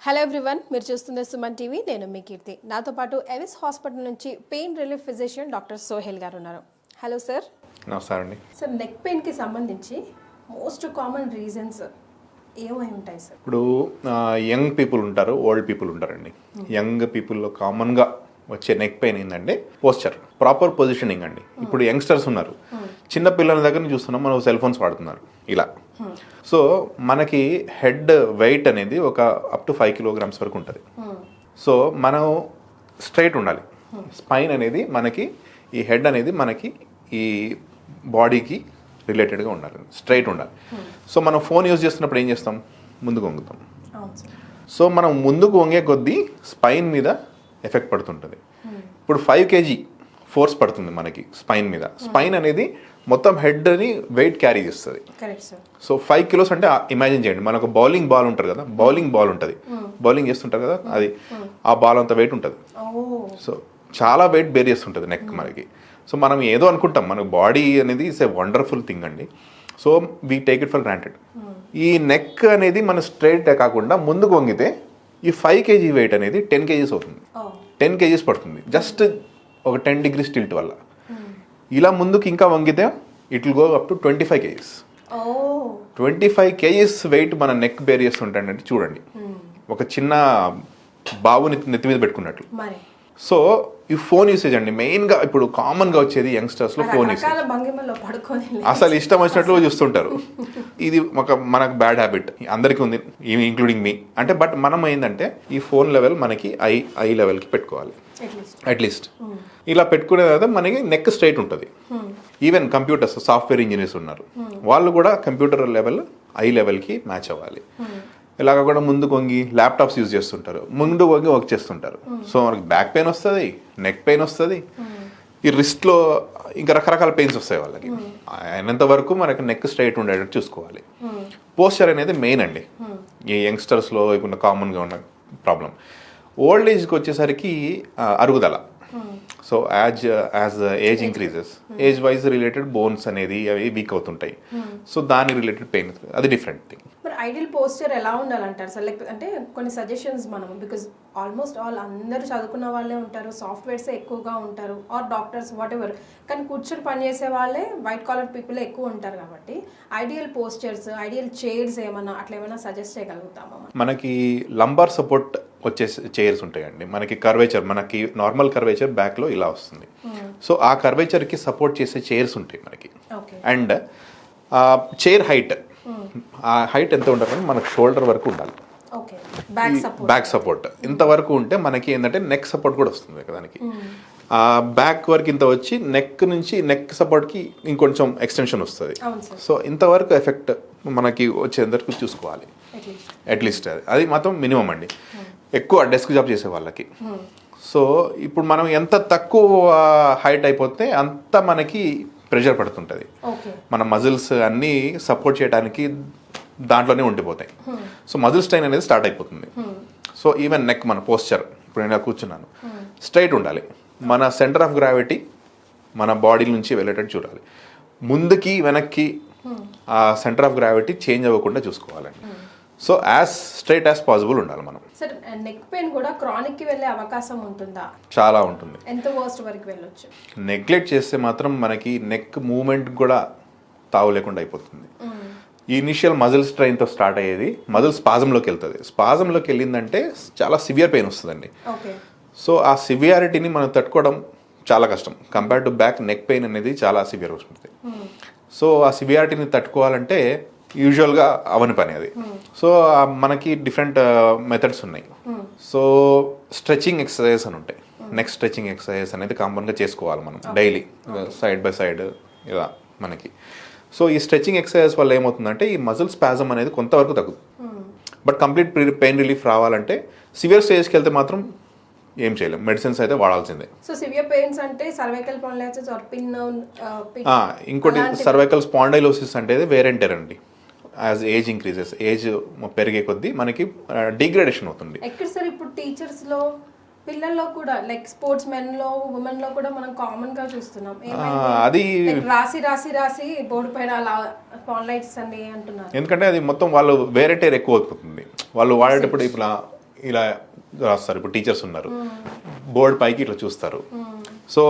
Hello everyone, మీరు చూస్తున్న Suman TV. నేను మీ కీర్తి. నాతో పాటు ఎవిస్ హాస్పిటల్ నుంచి pain relief physician doctor Sohail గారు ఉన్నారు. Hello sir. నమస్కారం అండి. సార్, నెక్ పెయిన్కి సంబంధించి మోస్ట్ కామన్ రీజన్స్ ఏమై ఉంటాయి సార్? ఇప్పుడు యంగ్ పీపుల్ ఉంటారు, ఓల్డ్ పీపుల్ ఉంటారండి. యంగ్ పీపుల్లో కామన్గా వచ్చే నెక్ పెయిన్ ఏంటంటే పోస్చర్, ప్రాపర్ పొజిషనింగ్ అండి. ఇప్పుడు యంగ్స్టర్స్ ఉన్నారు, చిన్న పిల్లల దగ్గర చూస్తున్నాం, మనం సెల్ ఫోన్స్ వాడుతున్నారు ఇలా. సో మనకి హెడ్ వెయిట్ అనేది ఒక అప్ టు 5 kilograms వరకు ఉంటుంది. సో మనం స్ట్రైట్ ఉండాలి. స్పైన్ అనేది మనకి, ఈ హెడ్ అనేది మనకి ఈ బాడీకి రిలేటెడ్గా ఉండాలి, స్ట్రైట్ ఉండాలి. సో మనం ఫోన్ యూజ్ చేస్తున్నప్పుడు ఏం చేస్తాం? ముందుకు వంగుతాం. సో మనం ముందుకు వంగే కొద్దీ స్పైన్ మీద ఎఫెక్ట్ పడుతుంటుంది. ఇప్పుడు 5 kg ఫోర్స్ పడుతుంది మనకి స్పైన్ మీద. స్పైన్ అనేది మొత్తం హెడ్ని వెయిట్ క్యారీ చేస్తుంది. సో 5 kilos అంటే ఇమాజిన్ చేయండి, మనకు బౌలింగ్ బాల్ ఉంటుంది కదా, బౌలింగ్ బాల్ ఉంటుంది, బౌలింగ్ చేస్తుంటారు కదా, అది ఆ బాల్ అంత వెయిట్ ఉంటుంది. సో చాలా వెయిట్ బేర్ చేస్తుంటుంది నెక్ మనకి. సో మనం ఏదో అనుకుంటాం, మన బాడీ అనేది ఇట్స్ ఏ వండర్ఫుల్ థింగ్ అండి. So we take it for granted. ఈ నెక్ అనేది మన స్ట్రైట్ కాకుండా ముందుకు వంగితే ఈ 5 kg వెయిట్ అనేది 10 kgs అవుతుంది. 10 kgs పడుతుంది జస్ట్ ఒక 10 degrees టిల్ట్ వల్ల. ఇలా ముందుకు ఇంకా వంగితే it will go up to 25 kgs. 25 kgs weight మన నెక్ బేర్ చేస్తుంటాడంటే చూడండి, ఒక చిన్న బాబుని నెత్తి మీద పెట్టుకున్నట్లు. సో ఈ ఫోన్ యూసేజ్ అండి మెయిన్గా ఇప్పుడు కామన్గా వచ్చేది యంగ్స్టర్స్లో ఫోన్ యూసేజ్. అసలు ఇష్టం వచ్చినట్లు చూస్తుంటారు. ఇది మనకు బ్యాడ్ హ్యాబిట్, అందరికీ ఉంది, ఇంక్లూడింగ్ మీ. అంటే బట్ మనం ఏంటంటే ఈ ఫోన్ లెవెల్ మనకి ఐ లెవెల్కి పెట్టుకోవాలి అట్లీస్ట్. ఇలా పెట్టుకునే తర్వాత మనకి నెక్ స్ట్రైట్ ఉంటుంది. ఈవెన్ కంప్యూటర్స్, సాఫ్ట్వేర్ ఇంజనీర్స్ ఉన్నారు, వాళ్ళు కూడా కంప్యూటర్ లెవెల్ ఐ లెవెల్కి మ్యాచ్ అవ్వాలి. ఇలాగ కూడా ముందుకు వంగి ల్యాప్టాప్స్ యూజ్ చేస్తుంటారు, ముందు వంగి వర్క్ చేస్తుంటారు. సో మనకి బ్యాక్ పెయిన్ వస్తుంది, నెక్ పెయిన్ వస్తుంది, ఈ రిస్ట్లో ఇంకా రకరకాల పెయిన్స్ వస్తాయి వాళ్ళకి. అయినంత వరకు మనకి నెక్ స్ట్రైట్ ఉండేటట్టు చూసుకోవాలి. పోస్చర్ అనేది మెయిన్ అండి ఈ యంగ్స్టర్స్లో ఇప్పుడు కామన్గా ఉన్న ప్రాబ్లం. ఓల్డ్ ఏజ్కి వచ్చేసరికి అరుగుదల. So as age increases, age wise related bones అనేది అవి వీక్ అవుతుంటాయి. సో దాని రిలేటెడ్ పెయిన్, అది డిఫరెంట్ థింగ్. మరి ఐడియల్ పోస్చర్ ఎలా ఉండాలంటారు సార్? లైక్ అంటే కొన్ని సజెషన్స్ మనం, బికాజ్ ఆల్మోస్ట్ ఆల్ అందరూ చదువుకున్న వాళ్ళే ఉంటారు, సాఫ్ట్వేర్స్ ఎక్కువగా ఉంటారు, ఆర్ డాక్టర్స్ వాట్ ఎవర్, కానీ కూర్చొని పనిచేసే వాళ్ళే వైట్ కాలర్ పీపుల్ ఎక్కువ ఉంటారు. కాబట్టి ఐడియల్ పోస్చర్స్, ఐడియల్ చైర్స్ ఏమన్నా అట్లా ఏమైనా సజెస్ట్ చేయగలుగుతామా? మనకి లంబార్ సపోర్ట్ వచ్చే చైర్స్ ఉంటాయండి. మనకి కర్వేచర్, మనకి నార్మల్ కర్వేచర్ బ్యాక్లో ఇలా వస్తుంది. సో ఆ కర్వేచర్కి సపోర్ట్ చేసే చైర్స్ ఉంటాయి మనకి. అండ్ చైర్ హైట్, ఆ హైట్ ఎంత ఉండాలంటే మనకు షోల్డర్ వరకు ఉండాలి. బ్యాక్ సపోర్ట్ ఇంతవరకు ఉంటే మనకి ఏంటంటే నెక్ సపోర్ట్ కూడా వస్తుంది దానికి. బ్యాక్ వరకు ఇంత వచ్చి నెక్ నుంచి నెక్ సపోర్ట్కి ఇంకొంచెం ఎక్స్టెన్షన్ వస్తుంది. సో ఇంతవరకు ఎఫెక్ట్ మనకి వచ్చేందుకు చూసుకోవాలి అట్లీస్ట్. అది మాత్రం మినిమం అండి. ఎక్కువ డెస్క్ జాబ్ చేసే వాళ్ళకి. సో ఇప్పుడు మనం ఎంత తక్కువ హైట్ అయిపోతే అంత మనకి ప్రెషర్ పడుతుంటుంది. మన మజిల్స్ అన్నీ సపోర్ట్ చేయడానికి దాంట్లోనే ఉండిపోతాయి. సో మజిల్ స్ట్రెయిన్ అనేది స్టార్ట్ అయిపోతుంది. సో ఈవెన్ నెక్, మన పోస్చర్, ఇప్పుడు నేను కూర్చున్నాను, స్ట్రైట్ ఉండాలి. మన సెంటర్ ఆఫ్ గ్రావిటీ మన బాడీ నుంచి వెళ్ళేటట్టు చూడాలి. ముందుకి వెనక్కి ఆ సెంటర్ ఆఫ్ గ్రావిటీ చేంజ్ అవ్వకుండా చూసుకోవాలండి. So as straight as possible ఉండాలి మనం. సార్, నెక్ పెయిన్ కూడా క్రానిక్ కి వెళ్ళే అవకాశం ఉంటుందా? చాలా ఉంటుంది. ఎంత వర్స్ట్ వరకు వెళ్ళొచ్చు? నెగ్లెక్ట్ చేస్తే మాత్రం మనకి నెక్ మూవ్మెంట్ కూడా తావు లేకుండా అయిపోతుంది. ఈ ఇనిషియల్ మజిల్ స్ట్రెయిన్తో స్టార్ట్ అయ్యేది మజిల్ స్పాజంలోకి వెళ్తుంది. స్పాజంలోకి వెళ్ళిందంటే చాలా సివియర్ పెయిన్ వస్తుందండి. సో ఆ సివియారిటీని మనం తట్టుకోవడం చాలా కష్టం. Compare to back, neck pain అనేది చాలా సివియర్ వస్తుంది. సో ఆ సివియారిటీని తట్టుకోవాలంటే యూజువల్గా అవని పని అది. సో మనకి డిఫరెంట్ మెథడ్స్ ఉన్నాయి. సో స్ట్రెచింగ్ ఎక్సర్సైజెస్ అని ఉంటాయి. నెక్ స్ట్రెచింగ్ ఎక్సర్సైజెస్ అనేది కామన్గా చేసుకోవాలి మనం డైలీ, సైడ్ బై సైడ్ ఇలా మనకి. సో ఈ స్ట్రెచింగ్ ఎక్సర్సైజ్ వల్ల ఏమవుతుందంటే ఈ మజిల్ స్పాజం అనేది కొంతవరకు తగ్గుతుంది. బట్ కంప్లీట్ పెయిన్ రిలీఫ్ రావాలంటే సివియర్ స్టేజ్కి వెళ్తే మాత్రం ఏం చేయలేం, మెడిసిన్స్ అయితే వాడాల్సిందే. సో సివియర్ పెయిన్స్ అంటే సర్వైకల్ స్పాండిలోసిస్ ఆర్ ఇంకోటి సర్వైకల్ స్పాండిలోసిస్ అంటే వేర్ అండ్ టెర్ అండి. యాజ్ ఏజ్ ఇంక్రీజెస్, ఏజ్ పెరిగే కొద్దీ మనకి డిగ్రేడేషన్ అవుతుంది. ఎక్కడ సార్ ఇప్పుడు టీచర్స్ లో, పిల్లల్లో కూడా, లైక్ స్పోర్ట్స్ మెన్ లో, ఉమెన్ లో కూడా మనం కామన్ గా చూస్తున్నాం. అది రాసి రాసి రాసి బోర్డు పైన అలా స్పాండిలైటిస్ అని అంటున్నారు. ఎందుకంటే అది మొత్తం వాళ్ళు వేరే టైర్ ఎక్కువ అవుతుంది. వాళ్ళు వాడేటప్పుడు ఇప్పుడు ఇలా రాస్తారు. ఇప్పుడు టీచర్స్ ఉన్నారు, బోర్డ్ పైకి ఇట్లా చూస్తారు. సో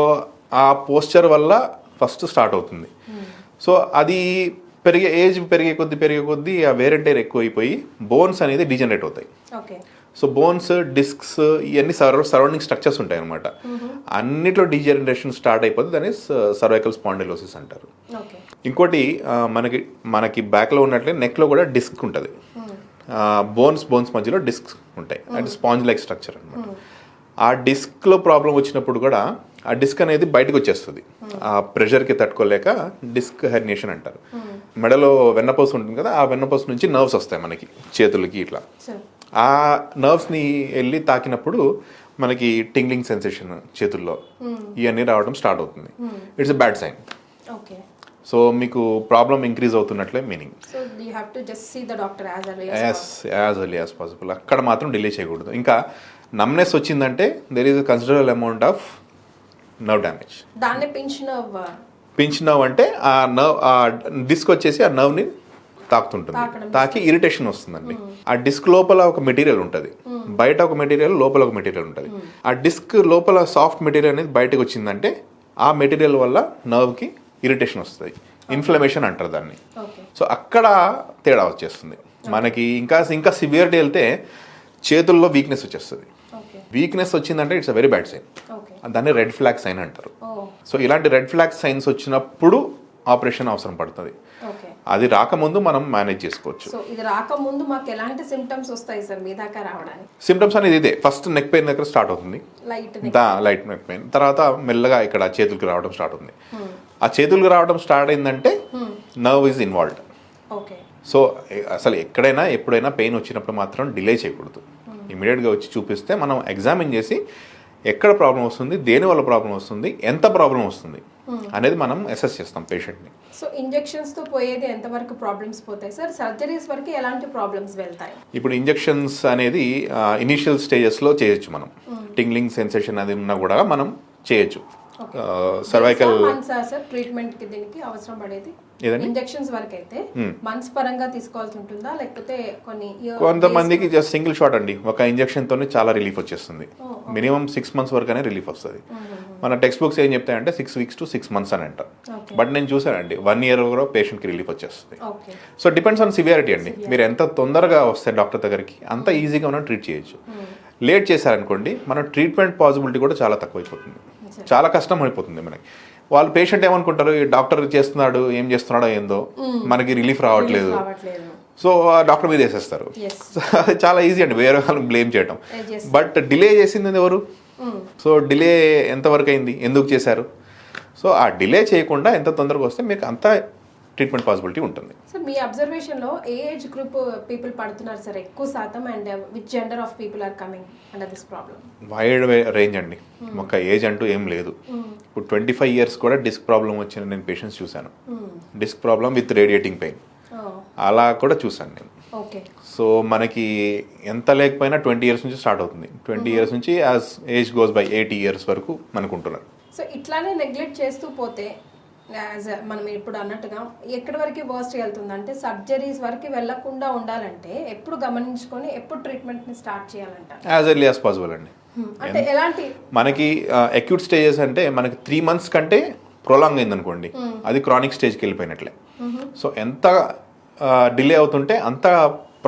ఆ పోస్చర్ వల్ల ఫస్ట్ స్టార్ట్ అవుతుంది. సో అది పెరిగే కొద్దీ ఆ వేర్ అండ్ టైర్ ఎక్కువైపోయి బోన్స్ అనేది డిజనరేట్ అవుతాయి. ఓకే. సో బోన్స్, డిస్క్స్ ఇవన్నీ సరౌండింగ్ స్ట్రక్చర్స్ ఉంటాయి అనమాట. అన్నిట్లో డీజనరేషన్ స్టార్ట్ అయిపోతుంది, దాన్ని సర్వైకల్ స్పాండిలోసిస్ అంటారు. ఓకే. ఇంకోటి మనకి బ్యాక్లో ఉన్నట్లే నెక్లో కూడా డిస్క్ ఉంటుంది. బోన్స్ మధ్యలో డిస్క్ ఉంటాయి, అంటే స్పాంజ్ లైక్ స్ట్రక్చర్ అనమాట. ఆ డిస్క్లో ప్రాబ్లం వచ్చినప్పుడు కూడా ఆ డిస్క్ అనేది బయటకు వచ్చేస్తుంది. ఆ ప్రెషర్కి తట్టుకోలేక డిస్క్ హెర్నియేషన్ అంటారు. మెడలో వెన్నపూస ఉంటుంది కదా, ఆ వెన్నపూస నుంచి నర్వ్స్ వస్తాయి మనకి చేతులకి ఇట్లా. ఆ నర్వ్స్ని వెళ్ళి తాకినప్పుడు మనకి టింగ్లింగ్ సెన్సేషన్ చేతుల్లో ఇవన్నీ రావడం స్టార్ట్ అవుతుంది. It's a bad sign. Okay. So మీకు ప్రాబ్లం ఇంక్రీజ్ అవుతున్నట్లే meaning. So you have to just see the doctor as early as possible. అక్కడ మాత్రం డిలే చేయకూడదు. ఇంకా నమ్నెస్ వచ్చిందంటే there is a considerable amount of nerve damage. దాన్ని pinch nerve అంటే ఆ నర్వ్, ఆ డిస్క్ వచ్చేసి ఆ నర్వ్ని తాకుతుంటుంది, తాకి ఇరిటేషన్ వస్తుందండి. ఆ డిస్క్ లోపల ఒక మెటీరియల్ ఉంటుంది, బయట ఒక మెటీరియల్, లోపల ఒక మెటీరియల్ ఉంటుంది. ఆ డిస్క్ లోపల సాఫ్ట్ మెటీరియల్ అనేది బయటకు వచ్చిందంటే ఆ మెటీరియల్ వల్ల నర్వ్కి ఇరిటేషన్ వస్తుంది, ఇన్ఫ్లమేషన్ అంటారు దాన్ని. సో అక్కడ తేడా వచ్చేస్తుంది మనకి. ఇంకా సివియరిటీ వెళ్తే చేతుల్లో వీక్నెస్ వచ్చేస్తుంది. వీక్నెస్ వచ్చిందంటే it's a very bad sign. దాన్ని రెడ్ ఫ్లాగ్ సైన్ అంటారు. సో ఇలాంటి రెడ్ ఫ్లాగ్ సైన్స్ వచ్చినప్పుడు ఆపరేషన్ అవసరం పడుతుంది. అది రాకముందు మనం మేనేజ్ చేసుకోవచ్చు. సో ఇది రాకముందు మాకు ఎలాంటి సిమ్టమ్స్ వస్తాయి సార్ మీ దాకా రావడానికి? సిమ్టమ్స్ అనేది ఇదే, ఫస్ట్ నెక్ పెయిన్ దగ్గర స్టార్ట్ అవుతుంది, లైట్ నెక్ పెయిన్. తర్వాత మెల్లగా ఇక్కడ చేతులకి రావడం స్టార్ట్ అవుతుంది. ఆ చేతులకు రావడం స్టార్ట్ అయిందంటే నర్వ్ ఈజ్ ఇన్వాల్వ్డ్. సో అసలు ఎప్పుడైనా పెయిన్ వచ్చినప్పుడు మాత్రం డిలే చేయకూడదు. ఇమీడియట్గా వచ్చి చూపిస్తే మనం ఎగ్జామిన్ చేసి ఎక్కడ ప్రాబ్లం వస్తుంది, దేని వల్ల ప్రాబ్లం వస్తుంది, ఎంత ప్రాబ్లం వస్తుంది అనేది మనం అసెస్ చేస్తాం పేషెంట్ని. సో ఇంజెక్షన్స్ తో పోయేది ఎంతవరకు ప్రాబ్లమ్స్ పోతాయి సార్? సర్జరీస్ వరకు ఎలాంటి ప్రాబ్లమ్స్ వెళ్తాయి? ఇప్పుడు ఇంజెక్షన్స్ అనేది ఇనిషియల్ స్టేజెస్లో చేయొచ్చు మనం. టింగ్లింగ్ సెన్సేషన్ అది ఉన్నా కూడా మనం చేయొచ్చు. సర్వైకల్ ట్రీట్మెంట్ కి దీనికి అవసరం పడేది ఇంజెక్షన్స్ వరకు అయితే మంత్స్ పరంగా తీసుకోవాల్సి ఉంటుందా, లేకపోతే కొంతమందికి జస్ట్ సింగిల్ షాట్ అండి, ఒక ఇంజెక్షన్ తోనే చాలా రిలీఫ్ వచ్చేస్తుంది. మినిమం 6 months వరకునే రిలీఫ్ వస్తుంది. మన టెక్స్ట్ బుక్స్ ఏం చెప్తాయంటే 6 weeks to 6 months అని అంటారు. బట్ నేను చూసానండి 1 year కూడా పేషెంట్కి రిలీఫ్ వచ్చేస్తుంది. సో డిపెండ్స్ ఆన్ సివియారిటీ అండి. మీరు ఎంత తొందరగా వస్తే డాక్టర్ దగ్గరికి అంత ఈజీగా మనం ట్రీట్ చేయొచ్చు. లేట్ చేశారనుకోండి మన ట్రీట్మెంట్ పాసిబిలిటీ కూడా చాలా తక్కువైపోతుంది, చాలా కష్టం అయిపోతుంది మనకి. వాళ్ళు పేషెంట్ ఏమనుకుంటారు, ఈ డాక్టర్ చేస్తున్నాడు, ఏం చేస్తున్నాడో ఏందో, మనకి రిలీఫ్ రావట్లేదు, సో డాక్టర్ మీద వేసేస్తారు. అది చాలా ఈజీ అండి వేరే వాళ్ళని బ్లేమ్ చేయడం. బట్ డిలే చేసింది ఎవరు? సో డిలే ఎంతవరకు అయింది, ఎందుకు చేశారు? సో ఆ డిలే చేయకుండా ఎంత తొందరగా వస్తే మీకు అంత ట్రీట్మెంట్ పాసిబిలిటీ ఉంటుంది. సార్ మీ అబ్జర్వేషన్లో ఏ ఏజ్ గ్రూప్ పీపుల్ పడుతున్నారు సార్ ఎక్కువ శాతం, and which gender of people are coming under this problem? Wide range అండి, ఒక ఏజ్ అంటూ ఏం లేదు. ఇప్పుడు 25 years కూడా డిస్క్ ప్రాబ్లం వచ్చిన నేను పేషెంట్స్ చూశాను. Disc problem with radiating pain అలా కూడా చూశాను నేను. సో మనకి ఎంత లేకపోయినా 20 years నుంచి స్టార్ట్ అవుతుంది. 20 years నుంచి as age goes by 80 years వరకు మనకుంటున్నారు. సో ఇట్లానే నెగ్లెక్ట్ చేస్తూ పోతే మనం ఇప్పుడు అన్నట్టుగా ఎక్కడి వరకు వర్స్ట్ వెళ్తుంది అంటే సర్జరీస్ వరకు వెళ్లకుండా ఉండాలంటే ఎప్పుడు గమనించుకొని ఎప్పుడు ట్రీట్మెంట్ ని స్టార్ట్ చేయాలంట? యాజ్ ఎర్లీ యాజ్ పాసిబుల్ అండి. అంటే ఎలాంటి మనకి అక్యూట్ స్టేజెస్ అంటే మనకి 3 months కంటే ప్రొలాంగ్ అయింది అనుకోండి, అది క్రానిక్ స్టేజ్కి వెళ్ళిపోయినట్లే. సో ఎంత డిలే అవుతుంటే అంత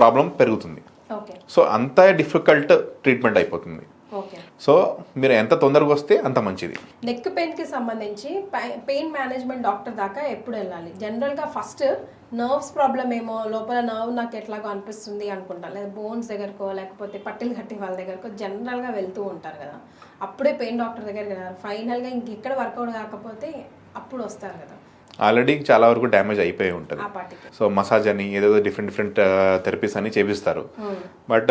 ప్రాబ్లం పెరుగుతుంది. సో అంత డిఫికల్ట్ ట్రీట్మెంట్ అయిపోతుంది. సో మీరు ఎంత తొందరగా వస్తే అంత మంచిది. నెక్ పెయిన్ కి సంబంధించి పెయిన్ మేనేజ్మెంట్ డాక్టర్ దాకా ఎప్పుడు వెళ్ళాలి? జనరల్ గా ఫస్ట్ నర్వ్స్ ప్రాబ్లం ఏమో, లోపల నర్వ్ నాకు ఎట్లాగో అనిపిస్తుంది అనుకుంటాను, లేదా బోన్స్ దగ్గరకో లేకపోతే పట్టిలు కట్టి వాళ్ళ దగ్గరకో జనరల్ గా వెళ్తూ ఉంటారు కదా, అప్పుడే పెయిన్ డాక్టర్ దగ్గరికి వెళ్ళాలి. ఫైనల్ గా ఇంకెక్కడ వర్కౌట్ కాకపోతే అప్పుడు వస్తారు కదా. ఆల్రెడీ చాలా వరకు డ్యామేజ్ అయిపోయి ఉంటుంది. సో మసాజ్ అని ఏదేదో డిఫరెంట్ థెరపీస్ అని చేపిస్తారు, బట్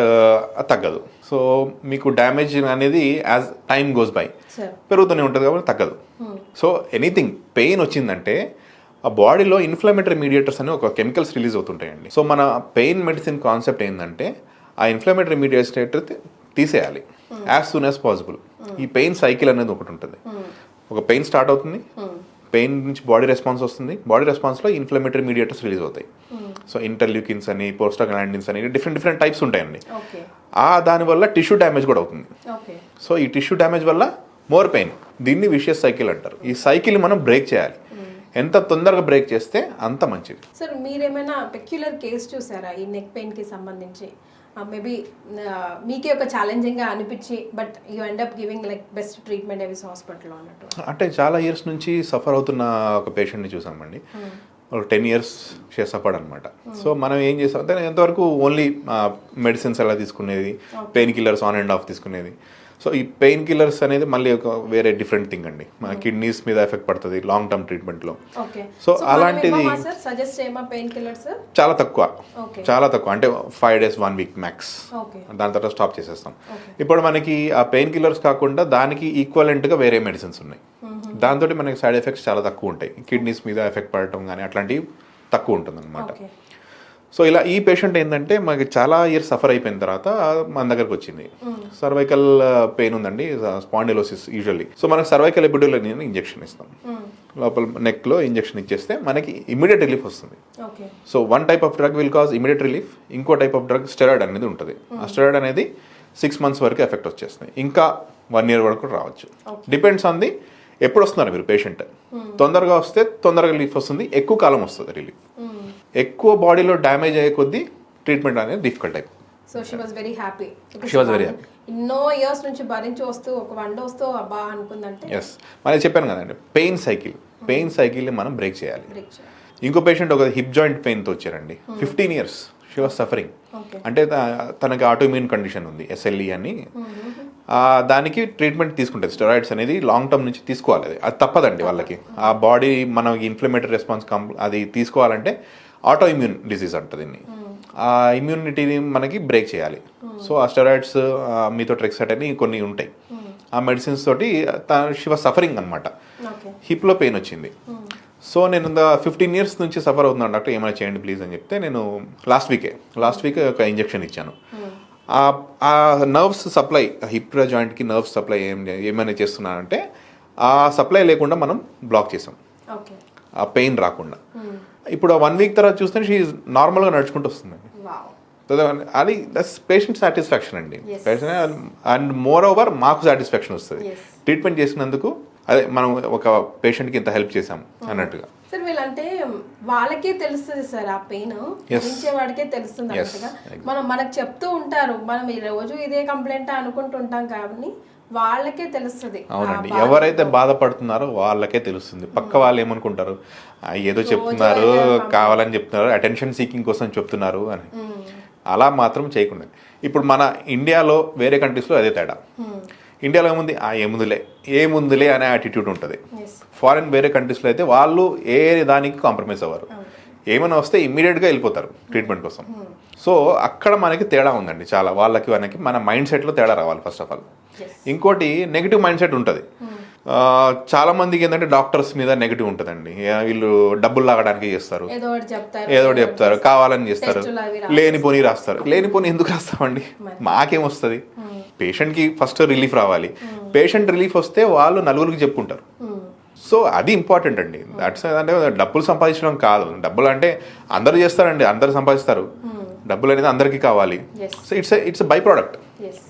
తగ్గదు. సో మీకు డ్యామేజ్ అనేది యాజ్ టైమ్ గోస్ బై పెరుగుతూనే ఉంటుంది కాబట్టి తగ్గదు. సో ఎనీథింగ్ పెయిన్ వచ్చిందంటే ఆ బాడీలో ఇన్ఫ్లమేటరీ మీడియేటర్స్ అని ఒక కెమికల్స్ రిలీజ్ అవుతుంటాయండి. సో మన పెయిన్ మెడిసిన్ కాన్సెప్ట్ ఏంటంటే ఆ ఇన్ఫ్లమేటరీ మీడియేటర్ తీసేయాలి యాజ్ సూన్ యాజ్ పాసిబుల్. ఈ పెయిన్ సైకిల్ అనేది ఒకటి ఉంటుంది. ఒక పెయిన్ స్టార్ట్ అవుతుంది, పెయిన్ నుంచి బాడీ రెస్పాన్స్ వస్తుంది, బాడీ రెస్పాన్స్లో ఇన్ఫ్లమేటరీ మీడియేటర్స్ రిలీజ్ అవుతాయి. సో ఇంటర్ల్యూకిన్స్ అని, పోస్టాగ్లాండిన్స్ అని డిఫరెంట్ టైప్స్ ఉంటాయండి. దానివల్ల టిష్యూ డ్యామేజ్ కూడా అవుతుంది. సో ఈ టిష్యూ డ్యామేజ్ వల్ల మోర్ పెయిన్, దీన్ని విషియస్ సైకిల్ అంటారు. ఈ సైకిల్ మనం బ్రేక్ చేయాలి. ఎంత తొందరగా బ్రేక్ చేస్తే అంత మంచిది. సార్ మీరేమైనా పెక్యులర్ కేసు చూసారా ఈ నెక్ పెయిన్కి సంబంధించి? మేబీ మీకే ఒక ఛాలెంజింగ్గా అనిపించి but you end up giving like best treatment Avis హాస్పిటల్లో అన్నట్టు. అంటే చాలా ఇయర్స్ నుంచి సఫర్ అవుతున్న ఒక పేషెంట్ని చూసామండి. 10 years సఫర్డ్ అనమాట. సో మనం ఏం చేస్తాం అంటే ఎంతవరకు ఓన్లీ మెడిసిన్స్ ఎలా తీసుకునేది, pain killers on and of తీసుకునేది. సో ఈ పెయిన్ కిల్లర్స్ అనేది మళ్ళీ ఒక వేరే డిఫరెంట్ థింగ్ అండి. మన కిడ్నీస్ మీద ఎఫెక్ట్ పడుతుంది లాంగ్ టర్మ్ ట్రీట్మెంట్లో. సో అలాంటిది చాలా తక్కువ అంటే 5 days 1 week మ్యాక్స్. దాని తర్వాత స్టాప్ చేసేస్తాం. ఇప్పుడు మనకి ఆ పెయిన్ కిల్లర్స్ కాకుండా దానికి ఈక్వలెంట్గా వేరే మెడిసిన్స్ ఉన్నాయి. దాంతో మనకి సైడ్ ఎఫెక్ట్స్ చాలా తక్కువ ఉంటాయి. కిడ్నీస్ మీద ఎఫెక్ట్ పడటం కానీ అట్లాంటివి తక్కువ ఉంటుంది అనమాట. సో ఇలా ఈ పేషెంట్ ఏంటంటే మనకి చాలా ఇయర్స్ సఫర్ అయిపోయిన తర్వాత మన దగ్గరకు వచ్చింది. సర్వైకల్ పెయిన్ ఉందండి, స్పాండిలోసిస్ యూజువల్లీ. సో మనకి సర్వైకల్ ఎపిడ్యూరల్ ఇంజెక్షన్ ఇస్తాం. లోపల నెక్లో ఇంజెక్షన్ ఇచ్చేస్తే మనకి ఇమీడియట్ రిలీఫ్ వస్తుంది. So one type of drug will cause immediate relief. ఇంకో టైప్ ఆఫ్ డ్రగ్ స్టెరాయిడ్ అనేది ఉంటుంది. ఆ స్టెరాయిడ్ అనేది 6 months వరకు ఎఫెక్ట్ వచ్చేస్తుంది. ఇంకా 1 year వరకు రావచ్చు. డిపెండ్స్ ఆన్ ది ఎప్పుడు వస్తున్నారు మీరు పేషెంట్. తొందరగా వస్తే తొందరగా రిలీఫ్ వస్తుంది, ఎక్కువ కాలం వస్తుంది రిలీఫ్. ఎక్కువ బాడీలో డ్యామేజ్ అయ్యే కొద్దీ ట్రీట్మెంట్ అనేది డిఫికల్ట్ అయిపోయింది. So she was very happy. ఎన్నో ఇయర్స్ నుంచి భరించి వస్తూ ఒక 1 day వస్తూ అబ్బా అనుకుందంటే. ఎస్, మనం చెప్పాను కదండి, పెయిన్ సైకిల్ని మనం బ్రేక్ చేయాలి. ఇంకో పేషెంట్ ఒక హిప్ జాయింట్ పెయిన్తో వచ్చారండి. 15 years షీ వాజ్ సఫరింగ్. అంటే తనకి ఆటోఇమ్యూన్ కండిషన్ ఉంది, SLE అని. దానికి ట్రీట్మెంట్ తీసుకుంటుంది. స్టెరాయిడ్స్ అనేది లాంగ్ టర్మ్ నుంచి తీసుకోవాలి. అది తప్పదండి వాళ్ళకి. ఆ బాడీ మన ఇన్ఫ్లమేటరీ రెస్పాన్స్ అది తీసుకోవాలంటే ఆటో ఇమ్యూన్ డిసీజ్ అంటుంది దీన్ని. ఆ ఇమ్యూనిటీని మనకి బ్రేక్ చేయాలి. సో ఆ స్టెరాయిడ్స్, మీథోట్రెక్సైట్ అని కొన్ని ఉంటాయి. ఆ మెడిసిన్స్ తోటి షీ వాజ్ సఫరింగ్ అనమాట. హిప్లో పెయిన్ వచ్చింది. సో నేను 15 years నుంచి సఫర్ అవుతున్నాను డాక్టర్, ఏమైనా చేయండి ప్లీజ్ అని చెప్తే నేను లాస్ట్ వీక్ ఒక ఇంజెక్షన్ ఇచ్చాను. ఆ నర్వ్స్ సప్లై, హిప్ జాయింట్కి నర్వ్స్ సప్లై ఏమైనా చేస్తున్నానంటే ఆ సప్లై లేకుండా మనం బ్లాక్ చేసాం, ఆ పెయిన్ రాకుండా. ఇప్పుడు 1 week తర్వాత చూస్తే షీ నార్మల్గా నడుచుకుంటూ వస్తుందండి. అది పేషెంట్ సాటిస్ఫాక్షన్ అండి. అండ్ మోర్ ఓవర్ మాకు సాటిస్ఫాక్షన్ వస్తుంది ట్రీట్మెంట్ చేసినందుకు. అదే మనం ఒక పేషెంట్కి ఇంత హెల్ప్ చేసాం అన్నట్టుగా. సార్ వీళ్ళంటే వాళ్ళకే తెలుస్తుంది సార్, ఆ పెయిన్ వాడికే తెలుస్తుంది అన్నట్టుగా. మనకు చెప్తూ ఉంటారు, మనం ఈ రోజు ఇదే కంప్లైంట్ అనుకుంటుంటాం కానీ వాళ్ళకే తెలుస్తుంది. అవునండి, ఎవరైతే బాధపడుతున్నారో వాళ్ళకే తెలుస్తుంది. పక్క వాళ్ళు ఏమనుకుంటారు, ఏదో చెప్తున్నారు, కావాలని చెప్తున్నారు, అటెన్షన్ సీకింగ్ కోసం చెప్తున్నారు అని. అలా మాత్రం చేయకుండా. ఇప్పుడు మన ఇండియాలో వేరే కంట్రీస్లో అదే తేడా. ఇండియాలో ఏముందులే అనే యాటిట్యూడ్ ఉంటుంది. ఫారిన్ వేరే కంట్రీస్లో అయితే వాళ్ళు ఏ దానికి కాంప్రమైజ్ అవ్వరు. ఏమైనా వస్తే ఇమ్మీడియట్గా వెళ్ళిపోతారు ట్రీట్మెంట్ కోసం. సో అక్కడ మనకి తేడా ఉందండి చాలా. వాళ్ళకి మన మైండ్ సెట్లో తేడా రావాలి ఫస్ట్ ఆఫ్ ఆల్. ఇంకోటి నెగిటివ్ మైండ్ సెట్ ఉంటుంది. చాలా మందికి ఏంటంటే డాక్టర్స్ మీద నెగిటివ్ ఉంటుందండి. వీళ్ళు డబ్బులు లాగడానికి చేస్తారు, ఏదో ఒకటి చెప్తారు, కావాలని చేస్తారు, లేనిపోని రాస్తారు. లేనిపోని ఎందుకు రాస్తామండి, మాకేమొస్తుంది? పేషెంట్కి ఫస్ట్ రిలీఫ్ రావాలి. పేషెంట్ రిలీఫ్ వస్తే వాళ్ళు నలుగురికి చెప్పుకుంటారు. సో అది ఇంపార్టెంట్ అండి. దట్స్ అంటే డబ్బులు సంపాదించడం కాదు. డబ్బులు అంటే అందరూ చేస్తారండి, అందరూ సంపాదిస్తారు. డబ్బులు అనేది అందరికీ కావాలి. So it's by product.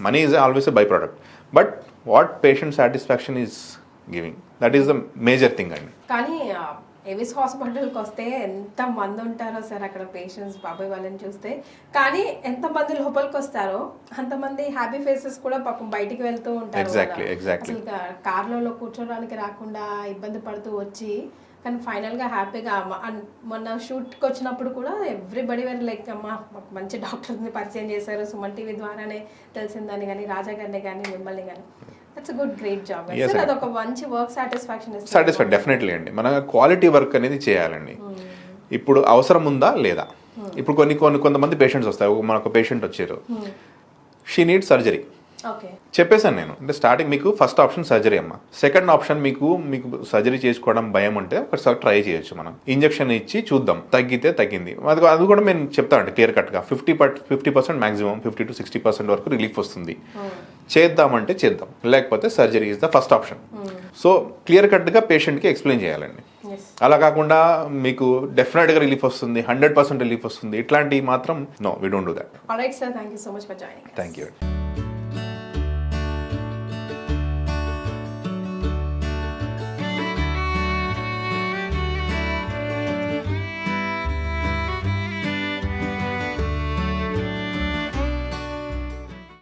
Money is always a by product. But what patient satisfaction is giving, that is the major thing అండి. కానీ ఎవిస్ హాస్పిటల్కి వస్తే ఎంత మంది ఉంటారో సార్ అక్కడ పేషెంట్స్, బాబాయ్ వాళ్ళని చూస్తే. కానీ ఎంతమంది లోపలికి వస్తారో అంతమంది హ్యాపీ ఫేసెస్ కూడా పాపం బయటికి వెళ్తూ ఉంటారు. ఎగ్జాక్ట్లీ. అసలు కార్లలో కూర్చోడానికి రాకుండా ఇబ్బంది పడుతూ వచ్చి కానీ ఫైనల్గా హ్యాపీగా. మొన్న షూట్కి వచ్చినప్పుడు కూడా ఎవ్రీబడి వేర్ లైక్ అమ్మ మాకు మంచి డాక్టర్ని పరిచయం చేశారు, సుమన్ టీవీ ద్వారానే తెలిసిందని కానీ, రాజా గారిని కానీ, మిమ్మల్ని కానీ. That's good, great job. అదొక మంచి వర్క్ సాటిస్ఫాక్షన్ డెఫినెట్లీ అండి. మన క్వాలిటీ వర్క్ అనేది చేయాలండి. ఇప్పుడు అవసరం ఉందా లేదా? ఇప్పుడు కొంతమంది పేషెంట్స్ వస్తారు. మనకు పేషెంట్ వచ్చారు, షీ నీడ్ సర్జరీ. చెప్పేసాను నేను, అంటే స్టార్టింగ్ మీకు ఫస్ట్ ఆప్షన్ సర్జరీ అమ్మ. సెకండ్ ఆప్షన్ మీకు సర్జరీ చేసుకోవడం భయం ఉంటే ఒకసారి ట్రై చేయొచ్చు. మనం ఇంజెక్షన్ ఇచ్చి చూద్దాం, తగ్గితే తగ్గింది. అది కూడా నేను చెప్తానండి క్లియర్ కట్గా. 50% మాక్సిమం 50 to 60% వరకు రిలీఫ్ వస్తుంది. చేద్దామంటే చేద్దాం, లేకపోతే surgery is the first option. So clear కట్గా పేషెంట్కి ఎక్స్ప్లెయిన్ చేయాలండి. ఎస్ అలా కాకుండా మీకు డెఫినెట్గా రిలీఫ్ వస్తుంది, 100% రిలీఫ్ వస్తుంది, ఇట్లాంటివి మాత్రం no, we don't do that. Alright sir, thank you so much for joining. Thank you.